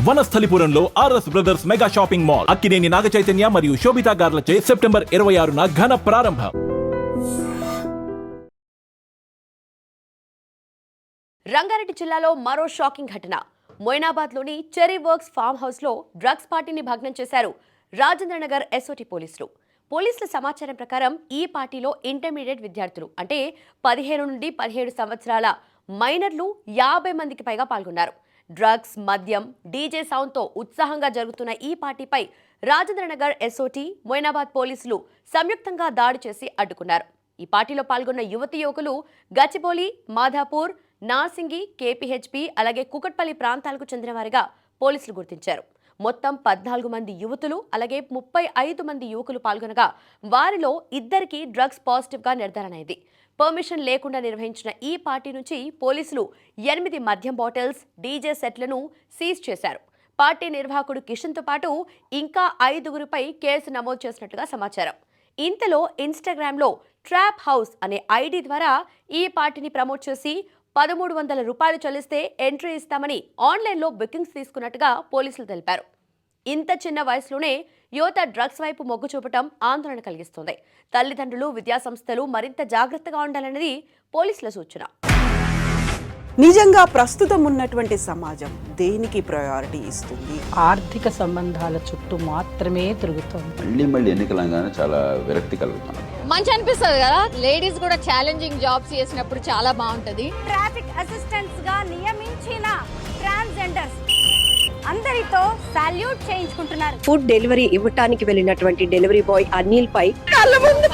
వనస్థలిపురంలో R S brothers mega shopping mall Akkineni Naga Chaitanya మరియు Sobhita గార్లచే September 26న ఘన ప్రారంభం. రంగారెడ్డి జిల్లాలో మరో షాకింగ్ ఘటన. మొయినాబాద్లోని చెరీ వర్క్స్ ఫామ్ హౌస్లో డ్రగ్స్ పార్టీని భగ్నం చేశారు రాజేంద్రనగర్ ఎస్ఓటీ పోలీసులు. పోలీసుల సమాచారం ప్రకారం ఈ పార్టీలో ఇంటర్మీడియట్ విద్యార్థులు అంటే 15 నుండి 17 సంవత్సరాల మైనర్లు 50 మందికి పైగా పాల్గొన్నారు. డ్రగ్స్, మద్యం, డీజే సౌండ్తో ఉత్సాహంగా జరుగుతున్న ఈ పార్టీపై రాజేంద్రనగర్ ఎస్ఓటీ, మొయినాబాద్ పోలీసులు సంయుక్తంగా దాడి చేసి అడ్డుకున్నారు. ఈ పార్టీలో పాల్గొన్న యువకులు గచ్చిబౌలి, మాధాపూర్, నార్సింగి, కేపీహెచ్పీ అలాగే కుకట్పల్లి ప్రాంతాలకు చెందినవారిగా పోలీసులు గుర్తించారు. మొత్తం 14 మంది యువతులు అలాగే 35 మంది యువకులు పాల్గొనగా వారిలో 2కి డ్రగ్స్ పాజిటివ్గా నిర్ధారణ అయింది. పర్మిషన్ లేకుండా నిర్వహించిన ఈ పార్టీ నుంచి పోలీసులు 8 మద్యం బాటిల్స్, డీజే సెట్లను సీజ్ చేశారు. పార్టీ నిర్వాహకుడు కిషన్తో పాటు ఇంకా 5గురిపై కేసు నమోదు చేసినట్టుగా సమాచారం. ఇంతలో ఇన్స్టాగ్రామ్లో ట్రాప్ హౌస్ అనే ఐడి ద్వారా ఈ పార్టీని ప్రమోట్ చేసి 1300 రూపాయలు చెల్లిస్తే ఎంట్రీ ఇస్తామని ఆన్లైన్లో బుకింగ్స్ తీసుకున్నట్టుగా పోలీసులు తెలిపారు. ఇంత చిన్న వయసులోనే యువత డ్రగ్స్ వైపు మొగ్గు చూపటం ఆందోళన కలిగిస్తుంది. తల్లిదండ్రులు, విద్యాసంస్థలు మరింత జాగ్రత్తగా ఉండాలన్నది పోలీసుల సూచన. నిజంగా ప్రస్తుతం ఉన్నటువంటి సమాజం దేనికి ప్రయారిటీ ఇస్తుంది? ఆర్థిక సంబంధాల చుట్టూ మాత్రమే తిరుగుతుంది. మళ్ళీ ఎన్నికలంగానే చాలా విరక్తి కలుగుతున్నాం. మంచి అనిపిస్తుంది కదా, లేడీస్ కూడా ఛాలెంజింగ్ జాబ్స్ చేసినప్పుడు చాలా బాగుంటది. ట్రాఫిక్ అసిస్టెంట్స్ గా నియమించిన ట్రాన్స్జెండర్స్ అందరితో సాల్యూట్ చేయించుకుంటున్నారు. ఫుడ్ డెలివరీ ఇవ్వటానికి వెళ్ళినటువంటి డెలివరీ బాయ్ అనిల్ పై కళ్ళ ముందు